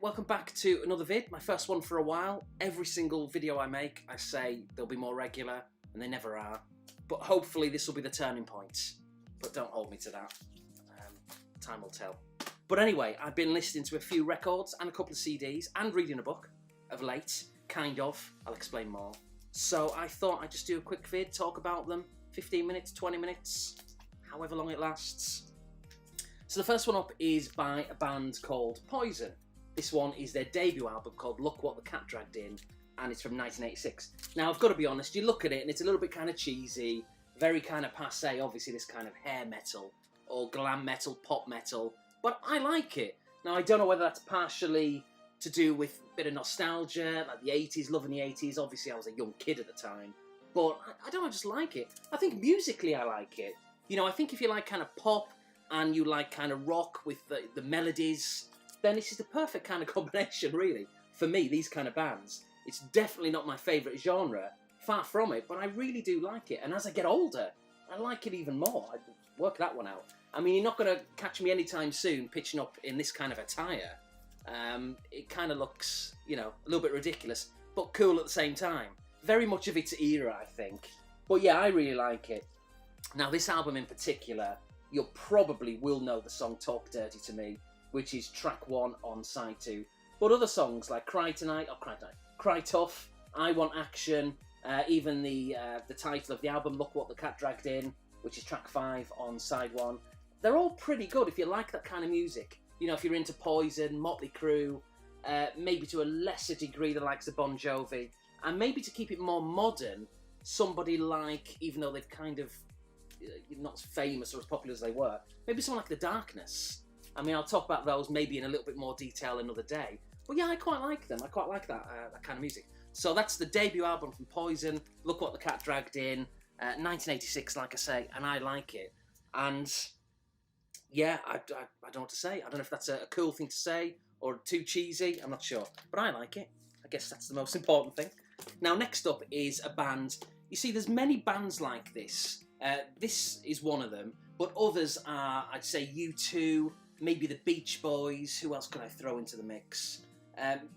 welcome back to another vid, my first one for a while. Every single video I make, I say they'll be more regular, and they never are. But hopefully this will be the turning point. But don't hold me to that. Time will tell. But anyway, I've been listening to a few records and a couple of CDs and reading a book of late. Kind of. I'll explain more. So I thought I'd just do a quick vid, talk about them. 15 minutes, 20 minutes, however long it lasts. So the first one up is by a band called Poison. This one is their debut album called Look What the Cat Dragged In, and it's from 1986. Now, I've got to be honest, you look at it and it's a little bit kind of cheesy, very kind of passé, obviously this kind of hair metal, or glam metal, pop metal, but I like it. Now, I don't know whether that's partially to do with a bit of nostalgia, like the 80s, loving the 80s. Obviously, I was a young kid at the time, but I don't know, I just like it. I think musically I like it. You know, I think if you like kind of pop and you like kind of rock with the melodies, then this is the perfect kind of combination, really, for me, these kind of bands. It's definitely not my favourite genre, far from it, but I really do like it. And as I get older, I like it even more. I work that one out. I mean, you're not going to catch me anytime soon pitching up in this kind of attire. It kind of looks, you know, a little bit ridiculous, but cool at the same time. Very much of its era, I think. But yeah, I really like it. Now, this album in particular, you probably will know the song Talk Dirty to Me, which is track 1 on side 2. But other songs like Cry Tough, I Want Action, even the title of the album, Look What the Cat Dragged In, which is track 5 on side 1. They're all pretty good if you like that kind of music. You know, if you're into Poison, Motley Crue, maybe to a lesser degree the likes of Bon Jovi, and maybe to keep it more modern, somebody like, even though they've kind of not as famous or as popular as they were, maybe someone like The Darkness. I mean, I'll talk about those maybe in a little bit more detail another day. But yeah, I quite like them. I quite like that kind of music. So that's the debut album from Poison, Look What the Cat Dragged In, 1986, like I say, and I like it. And yeah, I don't know what to say. I don't know if that's a cool thing to say or too cheesy. I'm not sure. But I like it. I guess that's the most important thing. Now, next up is a band. You see, there's many bands like this. This is one of them. But others are, I'd say, U2, maybe the Beach Boys. Who else can I throw into the mix?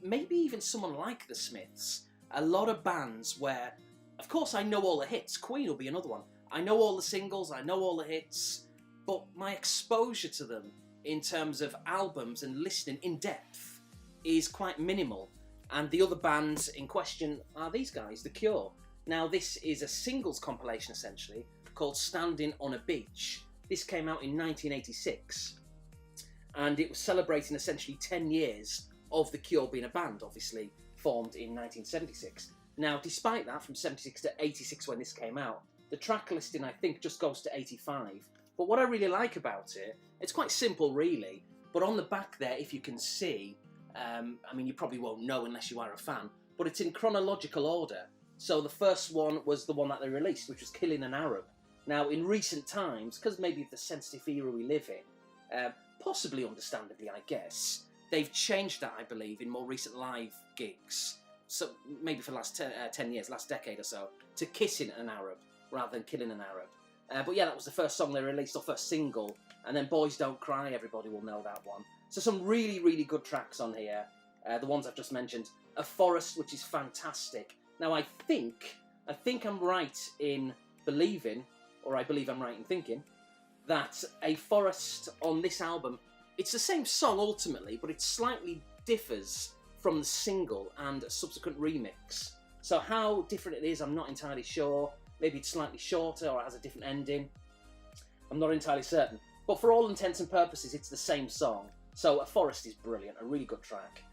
Maybe even someone like the Smiths. A lot of bands where, of course, I know all the hits. Queen will be another one. I know all the singles, I know all the hits, but my exposure to them in terms of albums and listening in depth is quite minimal. And the other bands in question are these guys, The Cure. Now, this is a singles compilation, essentially, called Standing on a Beach. This came out in 1986, and it was celebrating essentially 10 years of The Cure being a band, obviously formed in 1976. Now, despite that, from 76 to 86 when this came out, the track listing, I think, just goes to 85. But what I really like about it, it's quite simple, really, but on the back there, if you can see, I mean, you probably won't know unless you are a fan, but it's in chronological order. So the first one was the one that they released, which was Killing an Arab. Now, in recent times, because maybe of the sensitive era we live in, possibly understandably, I guess, they've changed that, I believe, in more recent live gigs, so maybe for the last 10 years, last decade or so, to Kissing an Arab rather than Killing an Arab. But yeah, that was the first song they released, or first single, and then Boys Don't Cry, everybody will know that one. So some really, really good tracks on here, the ones I've just mentioned. A Forest, which is fantastic. Now, I think I'm right in believing, or I believe I'm right in thinking, that A Forest on this album, it's the same song ultimately, but it slightly differs from the single and a subsequent remix. So how different it is, I'm not entirely sure. Maybe it's slightly shorter or it has a different ending. I'm not entirely certain. But for all intents and purposes, it's the same song. So A Forest is brilliant, a really good track.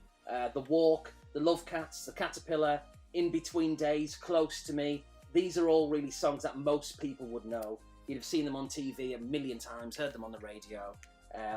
The Walk, The Love Cats, The Caterpillar, In Between Days, Close to Me. These are all really songs that most people would know. You'd have seen them on TV a million times, heard them on the radio,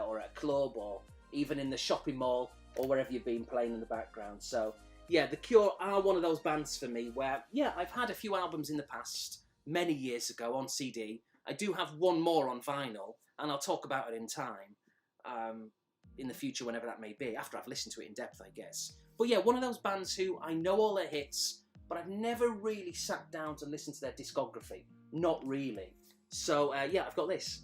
or at a club, or even in the shopping mall, or wherever you've been playing in the background. So yeah, The Cure are one of those bands for me where, yeah, I've had a few albums in the past, many years ago, on CD. I do have one more on vinyl, and I'll talk about it in time, in the future, whenever that may be, after I've listened to it in depth, I guess. But yeah, one of those bands who I know all their hits, but I've never really sat down to listen to their discography. Not really. So yeah, I've got this,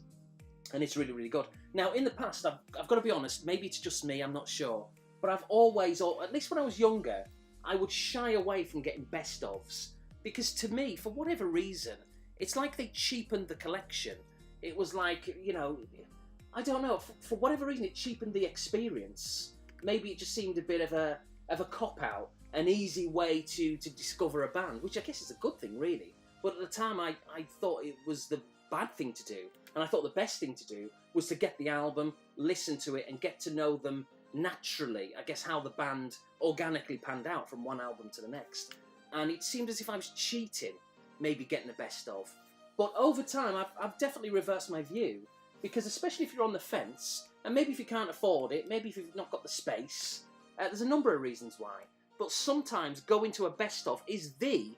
and it's really, really good. Now, in the past, I've got to be honest, maybe it's just me, I'm not sure, but I've always, or at least when I was younger, I would shy away from getting best ofs, because to me, for whatever reason, it's like they cheapened the collection. It was like, you know, I don't know, for whatever reason it cheapened the experience. Maybe it just seemed a bit of a cop-out, an easy way to discover a band, which I guess is a good thing, really. But at the time, I thought it was the bad thing to do, and I thought the best thing to do was to get the album, listen to it, and get to know them naturally. I guess how the band organically panned out from one album to the next. And it seemed as if I was cheating, maybe getting the best of. But over time, I've definitely reversed my view, because especially if you're on the fence, and maybe if you can't afford it, maybe if you've not got the space, there's a number of reasons why. But sometimes going to a best of is the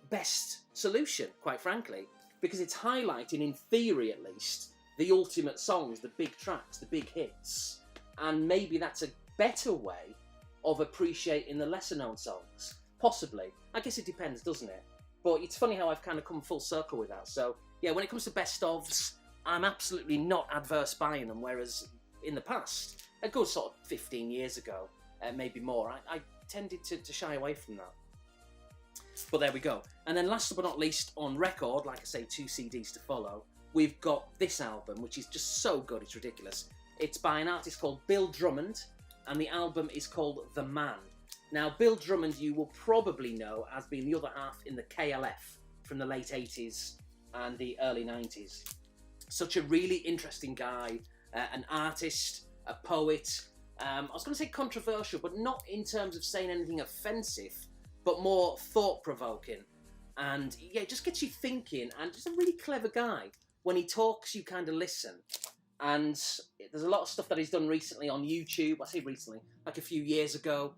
best solution, quite frankly, because it's highlighting, in theory at least, the ultimate songs, the big tracks, the big hits. And maybe that's a better way of appreciating the lesser known songs. Possibly. I guess it depends, doesn't it? But it's funny how I've kind of come full circle with that. So, yeah, when it comes to best ofs, I'm absolutely not adverse buying them, whereas in the past, a good sort of 15 years ago, maybe more, I tended to shy away from that. But there we go. And then last but not least, on record, like I say, 2 CDs to follow, we've got this album, which is just so good, it's ridiculous. It's by an artist called Bill Drummond, and the album is called The Man. Now, Bill Drummond you will probably know as being the other half in the KLF from the late 80s and the early 90s. Such a really interesting guy, an artist, a poet. I was going to say controversial, but not in terms of saying anything offensive, but more thought-provoking. And yeah, it just gets you thinking, and just a really clever guy. When he talks, you kind of listen. And there's a lot of stuff that he's done recently on YouTube. I say recently, like a few years ago,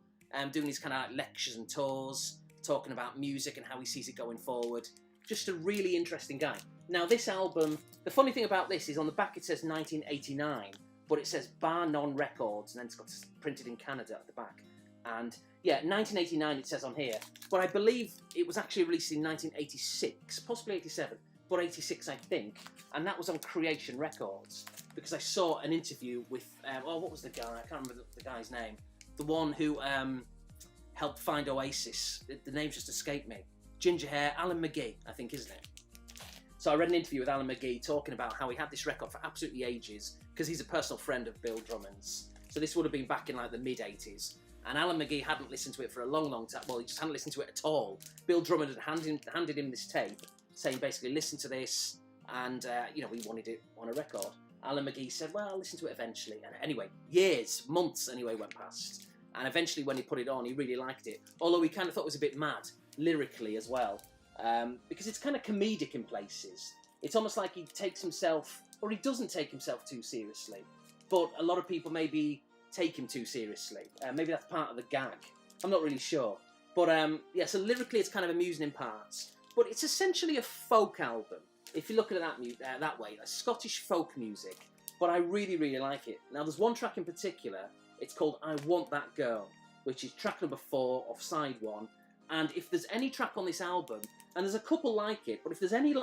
doing these kind of like lectures and tours, talking about music and how he sees it going forward. Just a really interesting guy. Now, this album, the funny thing about this is on the back it says 1989, but it says Bar None Records, and then it's got printed in Canada at the back. And yeah, 1989 it says on here, but I believe it was actually released in 1986, possibly 87, but 86 I think, and that was on Creation Records, because I saw an interview with, what was the guy? I can't remember the guy's name. The one who helped find Oasis. The name's just escaped me. Ginger hair, Alan McGee, I think, isn't it? So I read an interview with Alan McGee talking about how he had this record for absolutely ages, because he's a personal friend of Bill Drummond's. So this would have been back in like the mid-80s. And Alan McGee hadn't listened to it for a long, long time. Well, he just hadn't listened to it at all. Bill Drummond had handed him this tape, saying basically, listen to this, and, he wanted it on a record. Alan McGee said, well, I'll listen to it eventually. And anyway, years, months anyway went past. And eventually when he put it on, he really liked it. Although he kind of thought it was a bit mad, lyrically as well. Because it's kind of comedic in places. It's almost like he takes himself, or he doesn't take himself too seriously. But a lot of people maybe take him too seriously. Maybe that's part of the gag. I'm not really sure. But so lyrically it's kind of amusing in parts. But it's essentially a folk album. If you look at it that way, like Scottish folk music. But I really, really like it. Now there's one track in particular. It's called I Want That Girl, which is track number 4 off side 1. And if there's any track on this album, and there's a couple like it, but if there's any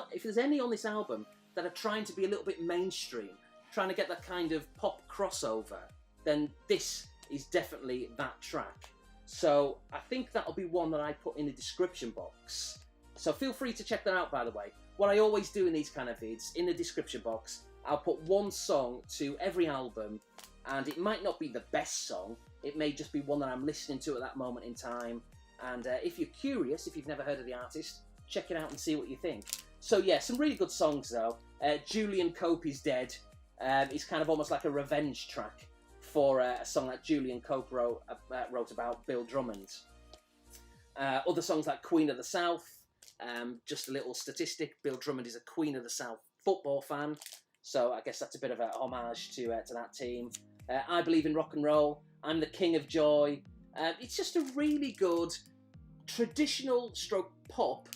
on this album that are trying to be a little bit mainstream, trying to get that kind of pop crossover, then this is definitely that track. So I think that'll be one that I put in the description box. So feel free to check that out, by the way. What I always do in these kind of vids, in the description box, I'll put one song to every album, and it might not be the best song, it may just be one that I'm listening to at that moment in time. And if you're curious, if you've never heard of the artist, check it out and see what you think. So yeah, some really good songs though. Julian Cope is Dead. It's kind of almost like a revenge track for a song that Julian Cope wrote about Bill Drummond. Other songs like Queen of the South. Just a little statistic, Bill Drummond is a Queen of the South football fan. So I guess that's a bit of a homage to that team. I Believe in Rock and Roll. I'm the King of Joy. It's just a really good traditional stroke pop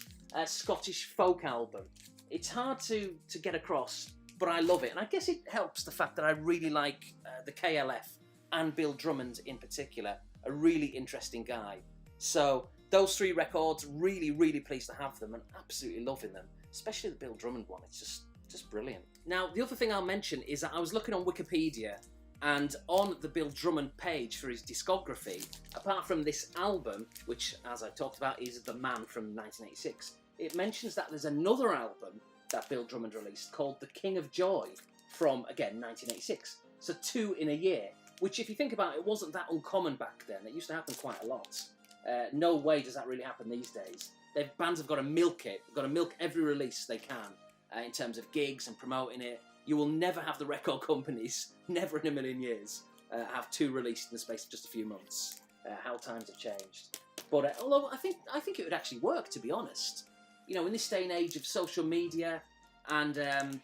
Scottish folk album. It's hard to get across, but I love it. And I guess it helps the fact that I really like the KLF and Bill Drummond in particular, a really interesting guy. So those 3 records, really, really pleased to have them and absolutely loving them, especially the Bill Drummond one. It's just brilliant. Now, the other thing I'll mention is that I was looking on Wikipedia, And on the Bill Drummond page for his discography, apart from this album, which, as I talked about, is The Man from 1986, it mentions that there's another album that Bill Drummond released called The King of Joy from, again, 1986. So 2 in a year, which, if you think about it, it wasn't that uncommon back then. It used to happen quite a lot. No way does that really happen these days. Bands have got to milk it. They've got to milk every release they can in terms of gigs and promoting it. You will never have the record companies, never in a million years, have 2 released in the space of just a few months. How times have changed. But although I think it would actually work, to be honest. You know, in this day and age of social media and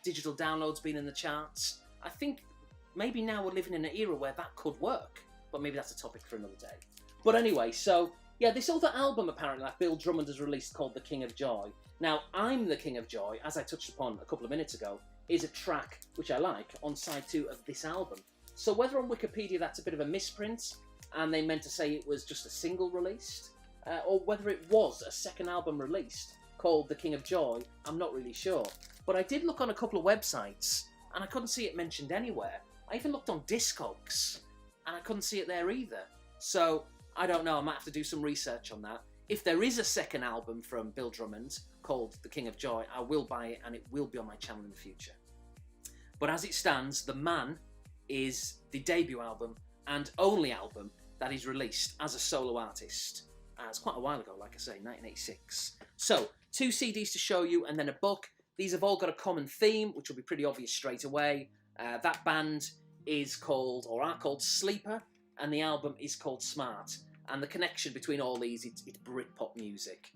digital downloads being in the charts, I think maybe now we're living in an era where that could work. But maybe that's a topic for another day. But anyway, so yeah, this other album apparently that Bill Drummond has released called The King of Joy. Now, I'm the King of Joy, as I touched upon a couple of minutes ago, is a track which I like on side 2 of this album. So whether on Wikipedia that's a bit of a misprint and they meant to say it was just a single released, or whether it was a second album released called The King of Joy, I'm not really sure. But I did look on a couple of websites and I couldn't see it mentioned anywhere. I even looked on Discogs and I couldn't see it there either. So I don't know, I might have to do some research on that. If there is a second album from Bill Drummond called The King of Joy, I will buy it and it will be on my channel in the future. But as it stands, The Man is the debut album and only album that he's released as a solo artist. It's quite a while ago, like I say, 1986. So, 2 CDs to show you and then a book. These have all got a common theme, which will be pretty obvious straight away. That band is called, or are called, Sleeper, and the album is called Smart. And the connection between all these, it's Britpop music.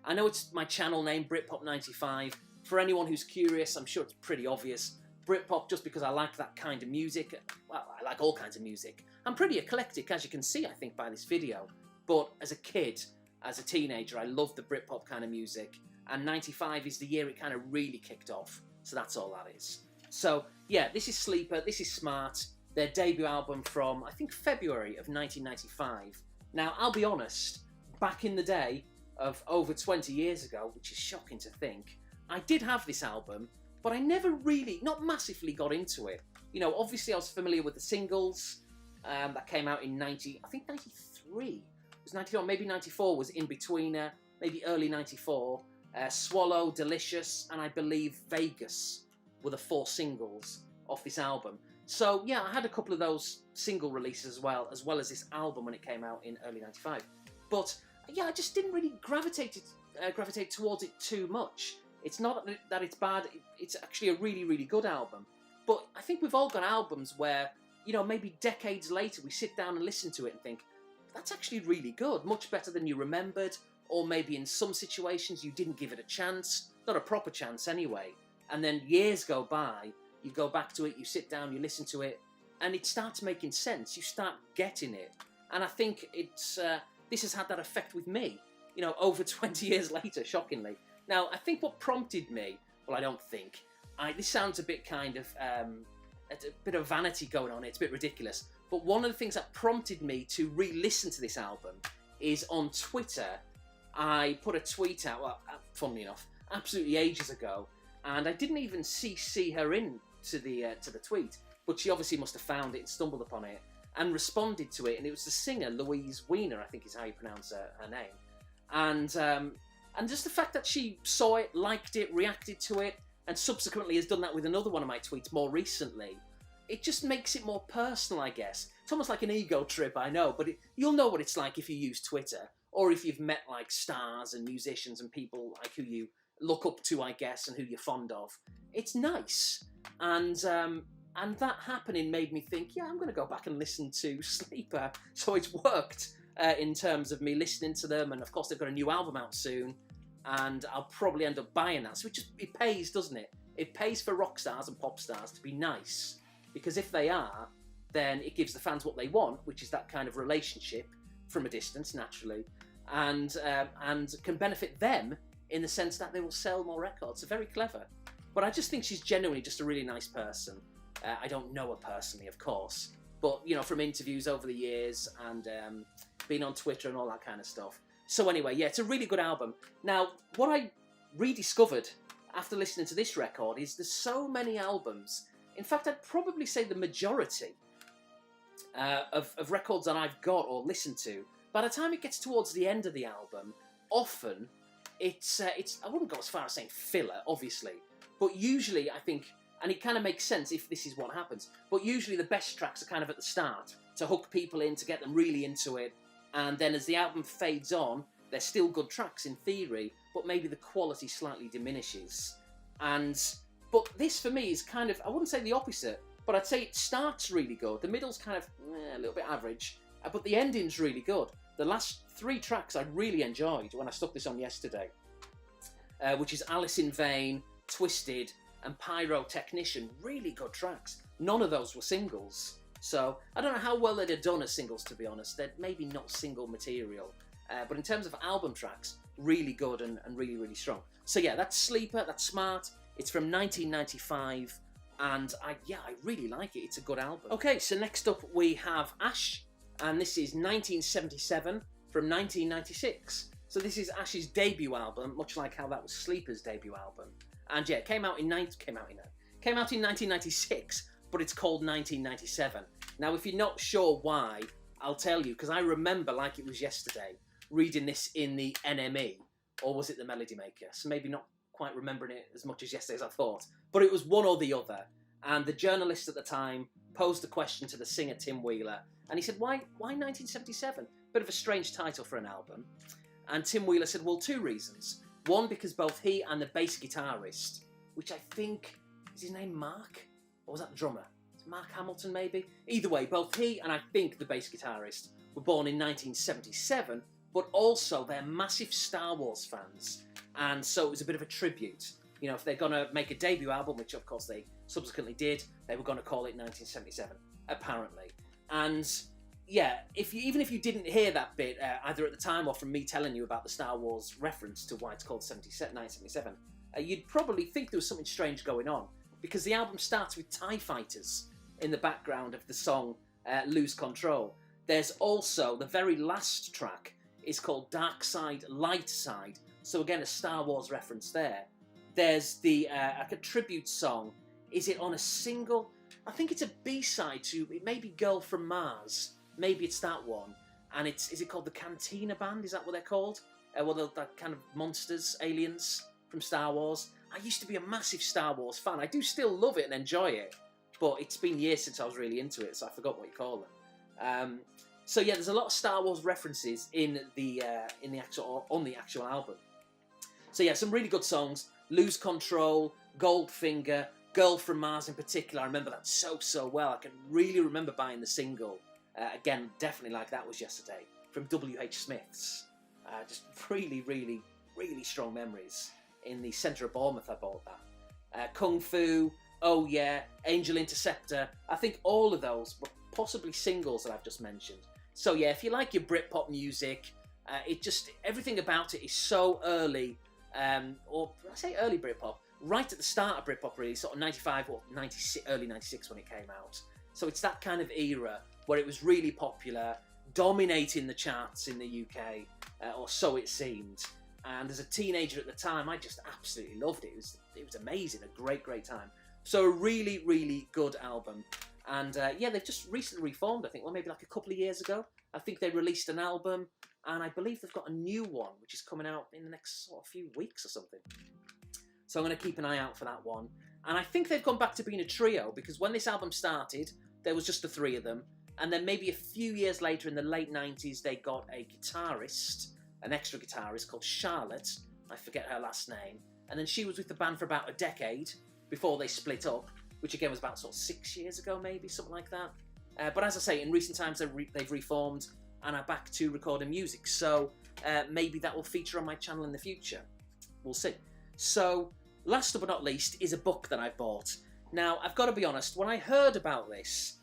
I know it's my channel name, Britpop95. For anyone who's curious, I'm sure it's pretty obvious. Britpop, just because I like that kind of music. Well, I like all kinds of music. I'm pretty eclectic, as you can see, I think, by this video. But as a kid, as a teenager, I loved the Britpop kind of music. And 95 is the year it kind of really kicked off. So that's all that is. So, yeah, this is Sleeper, this is Smart. Their debut album from, I think, February of 1995. Now, I'll be honest, back in the day of over 20 years ago, which is shocking to think, I did have this album, but I never really, not massively got into it. You know, obviously I was familiar with the singles that came out in 93. It was 94, maybe 94 was In Betweener, maybe early 94. Swallow, Delicious, and I believe Vegas were the 4 singles off this album. So yeah, I had a couple of those single releases as well as this album when it came out in early 95. But yeah, I just didn't really gravitate towards it too much. It's not that it's bad, it's actually a really, really good album. But I think we've all got albums where, you know, maybe decades later we sit down and listen to it and think, that's actually really good, much better than you remembered, or maybe in some situations you didn't give it a chance, not a proper chance anyway. And then years go by, you go back to it, you sit down, you listen to it, and it starts making sense. You start getting it. And I think this has had that effect with me, you know, over 20 years later, shockingly. Now, I think what prompted me, well, I don't think, this sounds a bit kind of, a bit of vanity going on, it's a bit ridiculous, but one of the things that prompted me to re-listen to this album is on Twitter. I put a tweet out, well, funnily enough, absolutely ages ago, and I didn't even CC her in to the tweet, but she obviously must have found it and stumbled upon it and responded to it, and it was the singer Louise Weiner, I think is how you pronounce her name, and just the fact that she saw it, liked it, reacted to it, and subsequently has done that with another one of my tweets more recently, it just makes it more personal, I guess. It's almost like an ego trip, I know, but you'll know what it's like if you use Twitter, or if you've met like stars and musicians and people like who you look up to, I guess, and who you're fond of. It's nice, and that happening made me think, yeah, I'm going to go back and listen to Sleeper. So it's worked in terms of me listening to them, and of course they've got a new album out soon, and I'll probably end up buying that. So it pays, doesn't it? It pays for rock stars and pop stars to be nice, because if they are, then it gives the fans what they want, which is that kind of relationship from a distance, naturally, and can benefit them in the sense that they will sell more records. So very clever. But I just think she's genuinely just a really nice person. I don't know her personally, of course, but, you know, from interviews over the years and being on Twitter and all that kind of stuff. So anyway, yeah, it's a really good album. Now, what I rediscovered after listening to this record is there's so many albums in fact, I'd probably say the majority of records that I've got or listened to, by the time it gets towards the end of the album, often it's I wouldn't go as far as saying filler, obviously, but usually I think, and it kind of makes sense if this is what happens, but usually the best tracks are kind of at the start, to hook people in, to get them really into it, and then as the album fades on, they're still good tracks in theory, but maybe the quality slightly diminishes. But this for me is kind of, I wouldn't say the opposite, but I'd say it starts really good, the middle's kind of a little bit average, but the ending's really good. The last 3 tracks I really enjoyed when I stuck this on yesterday, which is Alice in Vain, Twisted, and Pyrotechnician. Really good tracks. None of those were singles. So I don't know how well they'd have done as singles, to be honest. They're maybe not single material. But in terms of album tracks, really good and really, really strong. So yeah, that's Sleeper, that's Smart. It's from 1995. And I really like it. It's a good album. Okay, so next up we have Ash. And this is 1977 from 1996. So this is Ash's debut album, much like how that was Sleeper's debut album. And yeah, it came out in 1996, but it's called 1997. Now, if you're not sure why, I'll tell you, because I remember like it was yesterday, reading this in the NME, or was it the Melody Maker? So maybe not quite remembering it as much as yesterday as I thought, but it was one or the other. And the journalist at the time posed a question to the singer Tim Wheeler, and he said, why 1977? Bit of a strange title for an album. And Tim Wheeler said, well, 2 reasons. One, because both he and the bass guitarist, which I think, is his name Mark? Or was that the drummer? Mark Hamilton, maybe? Either way, both he and I think the bass guitarist were born in 1977, but also they're massive Star Wars fans. And so it was a bit of a tribute. You know, if they're going to make a debut album, which of course they subsequently did, they were going to call it 1977, apparently. And yeah, even if you didn't hear that bit, either at the time or from me telling you about the Star Wars reference to why it's called 1977, you'd probably think there was something strange going on, because the album starts with TIE fighters in the background of the song Lose Control. There's also, the very last track is called Dark Side, Light Side, so again a Star Wars reference there. There's the like a tribute song. Is it on a single? I think it's a B-side to, it may be Girl from Mars. Maybe it's that one. And is it called the Cantina Band? Is that what they're called? Well, they're kind of monsters, aliens from Star Wars. I used to be a massive Star Wars fan. I do still love it and enjoy it. But it's been years since I was really into it, so I forgot what you call them. So yeah, there's a lot of Star Wars references on the actual album. So yeah, some really good songs. Lose Control, Goldfinger, Girl from Mars in particular. I remember that so well. I can really remember buying the single. Again, definitely like that was yesterday. From W.H. Smith's. Just really, really, really strong memories. In the centre of Bournemouth I bought that. Kung Fu, Oh Yeah, Angel Interceptor. I think all of those were possibly singles that I've just mentioned. So yeah, if you like your Britpop music, everything about it is so early, or I say early Britpop, right at the start of Britpop really, sort of 95 or 96, early 96 when it came out. So it's that kind of era where it was really popular, dominating the charts in the UK, or so it seemed. And as a teenager at the time, I just absolutely loved it. It was amazing, a great time. So a really, really good album. And yeah, they've just recently reformed, I think, well, maybe like a couple of years ago. I think they released an album, and I believe they've got a new one, which is coming out in the next sort of few weeks or something. So I'm going to keep an eye out for that one. And I think they've gone back to being a trio, because when this album started, there was just the 3 of them. And then maybe a few years later, in the late 90s, they got a guitarist, an extra guitarist called Charlotte. I forget her last name. And then she was with the band for about a decade before they split up, which again was about sort of 6 years ago, maybe, something like that. But as I say, in recent times, they've reformed and are back to recording music. So maybe that will feature on my channel in the future. We'll see. So last but not least is a book that I bought. Now, I've got to be honest, when I heard about this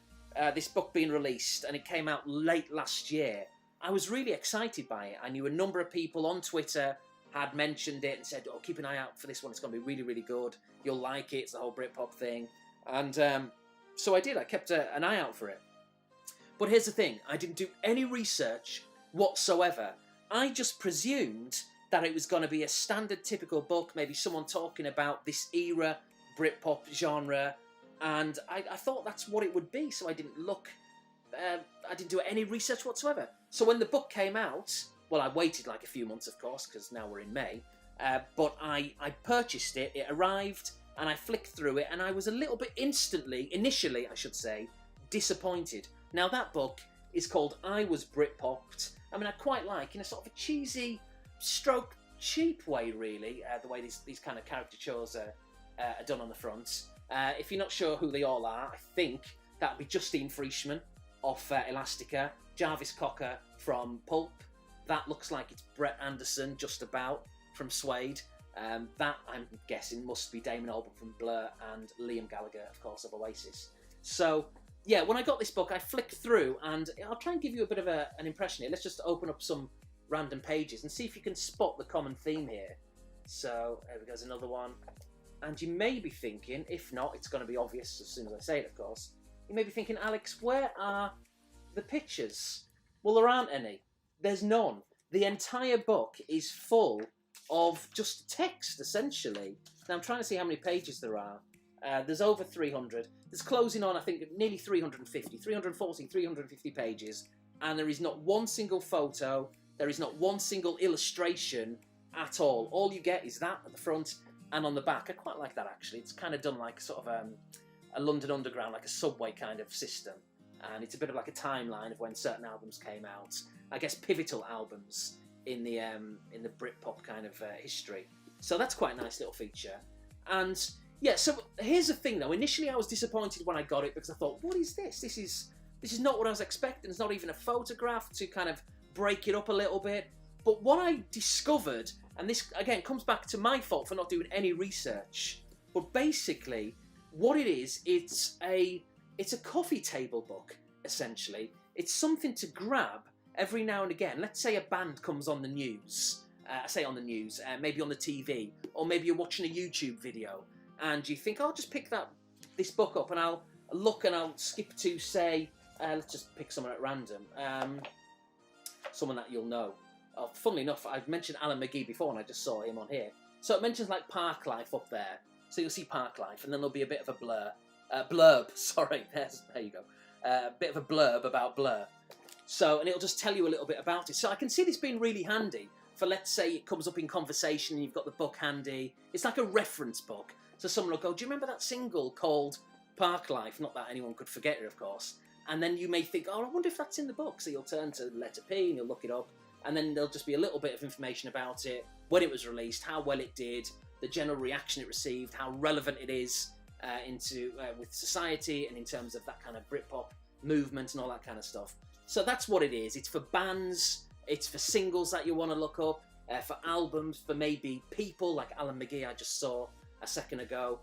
book being released, and it came out late last year, I was really excited by it. I knew a number of people on Twitter had mentioned it and said, oh, keep an eye out for this one, it's going to be really, really good. You'll like it, it's the whole Britpop thing. And so I did, I kept an eye out for it. But here's the thing, I didn't do any research whatsoever. I just presumed that it was going to be a standard, typical book, maybe someone talking about this era, Britpop genre, and I thought that's what it would be, so I didn't look, I didn't do any research whatsoever. So when the book came out, well, I waited like a few months, of course, because now we're in May, but I purchased it, it arrived, and I flicked through it, and I was a little bit initially, I should say, disappointed. Now, that book is called I Was Britpopped. I mean, I quite like, in a sort of a cheesy, stroke, cheap way, really, the way these kind of caricatures are done on the front. If you're not sure who they all are, I think that'd be Justine Frischmann off Elastica, Jarvis Cocker from Pulp. That looks like it's Brett Anderson, just about, from Suede. That, I'm guessing, must be Damon Albarn from Blur, and Liam Gallagher, of course, of Oasis. So, yeah, when I got this book, I flicked through, and I'll try and give you a bit of an impression here. Let's just open up some random pages and see if you can spot the common theme here. So, there goes another one. And you may be thinking, if not, it's going to be obvious as soon as I say it, of course. You may be thinking, Alex, where are the pictures? Well, there aren't any. There's none. The entire book is full of just text, essentially. Now, I'm trying to see how many pages there are. There's over 300. There's closing on, I think, nearly 350, 340, 350 pages. And there is not one single photo. There is not one single illustration at all. All you get is that at the front and on the back. I quite like that, actually. It's kind of done like sort of a London Underground, like a subway kind of system. And it's a bit of like a timeline of when certain albums came out. I guess pivotal albums in the Britpop kind of history. So that's quite a nice little feature. And yeah, so here's the thing though. Initially I was disappointed when I got it because I thought, what is this? This is not what I was expecting. There's not even a photograph to kind of break it up a little bit. But what I discovered, and this again comes back to my fault for not doing any research, but basically what it is, it's a coffee table book, essentially. It's something to grab every now and again. Let's say a band comes on the news, maybe on the TV, or maybe you're watching a YouTube video, and you think, I'll just pick this book up, and I'll look and I'll skip to, say, let's just pick someone at random, someone that you'll know. Funnily enough, I've mentioned Alan McGee before, and I just saw him on here. So it mentions like Parklife up there. So you'll see Parklife, and then there'll be a bit of a blurb, sorry, there you go. A bit of a blurb about Blur. So, and it'll just tell you a little bit about it. So I can see this being really handy for, let's say it comes up in conversation and you've got the book handy. It's like a reference book. So someone will go, do you remember that single called Parklife? Not that anyone could forget it, of course. And then you may think, oh, I wonder if that's in the book. So you'll turn to letter P and you'll look it up. And then there'll just be a little bit of information about it, when it was released, how well it did, the general reaction it received, how relevant it is with society and in terms of that kind of Britpop movement and all that kind of stuff. So that's what it is. It's for bands, it's for singles that you want to look up, for albums, for maybe people like Alan McGee I just saw a second ago.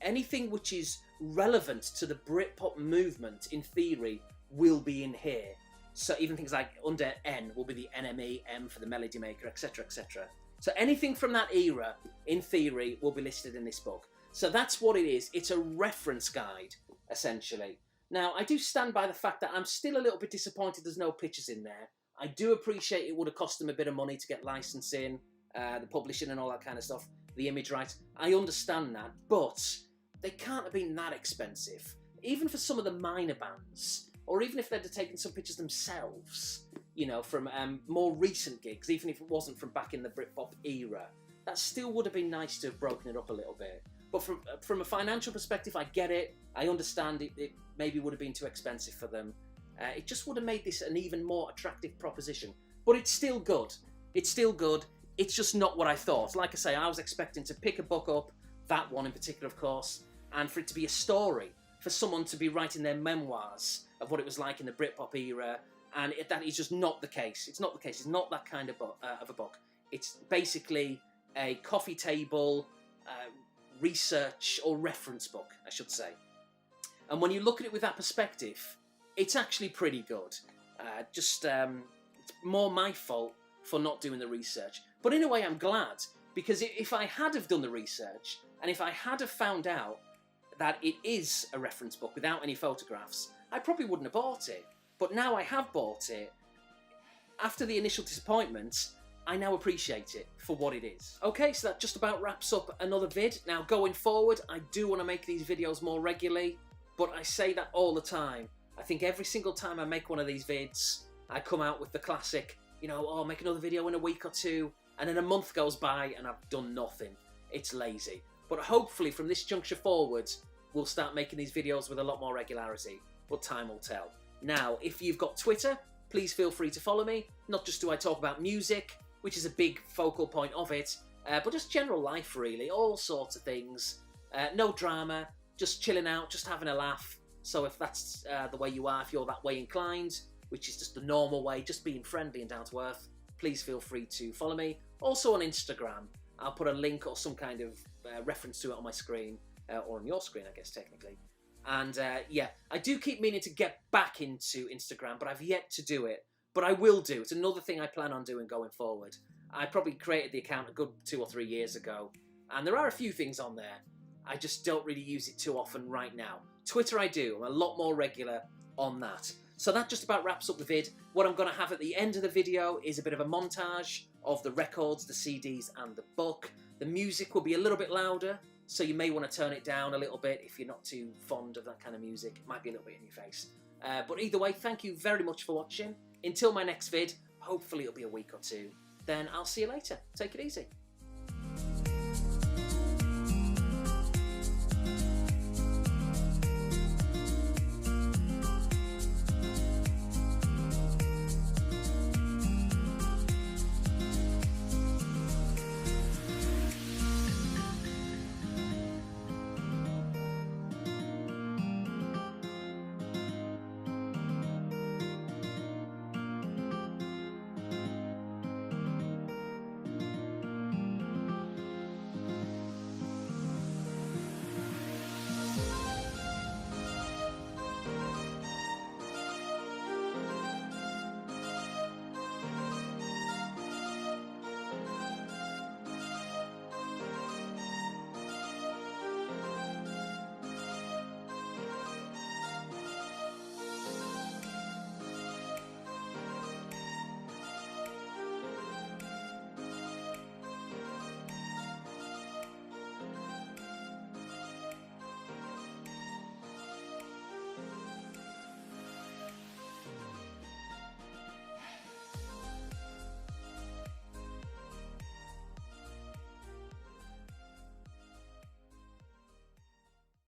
Anything which is relevant to the Britpop movement, in theory, will be in here. So even things like under N will be the NME, M for the Melody Maker, etc, etc. So anything from that era, in theory, will be listed in this book. So that's what it is. It's a reference guide, essentially. Now, I do stand by the fact that I'm still a little bit disappointed there's no pictures in there. I do appreciate it would have cost them a bit of money to get licensing, the publishing and all that kind of stuff, the image rights. I understand that, but they can't have been that expensive. Even for some of the minor bands, or even if they'd have taken some pictures themselves, you know, from more recent gigs, even if it wasn't from back in the Britpop era, that still would have been nice to have broken it up a little bit. But from a financial perspective, I get it. I understand it maybe would have been too expensive for them. It just would have made this an even more attractive proposition. But it's still good. It's still good. It's just not what I thought. Like I say, I was expecting to pick a book up, that one in particular, of course, and for it to be a story, for someone to be writing their memoirs of what it was like in the Britpop era, and that is just not the case. It's not the case. It's not that kind of a book. It's basically a coffee table research or reference book, I should say. And when you look at it with that perspective, it's actually pretty good. It's more my fault for not doing the research. But in a way, I'm glad, because if I had have done the research, and if I had have found out that it is a reference book without any photographs, I probably wouldn't have bought it. But now I have bought it. After the initial disappointment, I now appreciate it for what it is. Okay, so that just about wraps up another vid. Now going forward, I do want to make these videos more regularly, but I say that all the time. I think every single time I make one of these vids, I come out with the classic, you know, oh, I'll make another video in a week or two, and then a month goes by and I've done nothing. It's lazy. But hopefully from this juncture forwards, we'll start making these videos with a lot more regularity, but time will tell. Now, if you've got Twitter, please feel free to follow me. Not just do I talk about music, which is a big focal point of it, but just general life really, all sorts of things. No drama, just chilling out, just having a laugh. So if that's the way you are, if you're that way inclined, which is just the normal way, just being friendly and down to earth, please feel free to follow me. Also on Instagram, I'll put a link or some kind of reference to it on my screen, or on your screen, I guess, technically. And yeah, I do keep meaning to get back into Instagram, but I've yet to do it. But I will do. It's another thing I plan on doing going forward. I probably created the account a good 2 or 3 years ago, and there are a few things on there. I just don't really use it too often right now. Twitter I do. I'm a lot more regular on that. So that just about wraps up the vid. What I'm going to have at the end of the video is a bit of a montage of the records, the CDs and the book. The music will be a little bit louder, so you may want to turn it down a little bit if you're not too fond of that kind of music. It might be a little bit in your face. But either way, thank you very much for watching. Until my next vid, hopefully it'll be a week or two, then I'll see you later. Take it easy.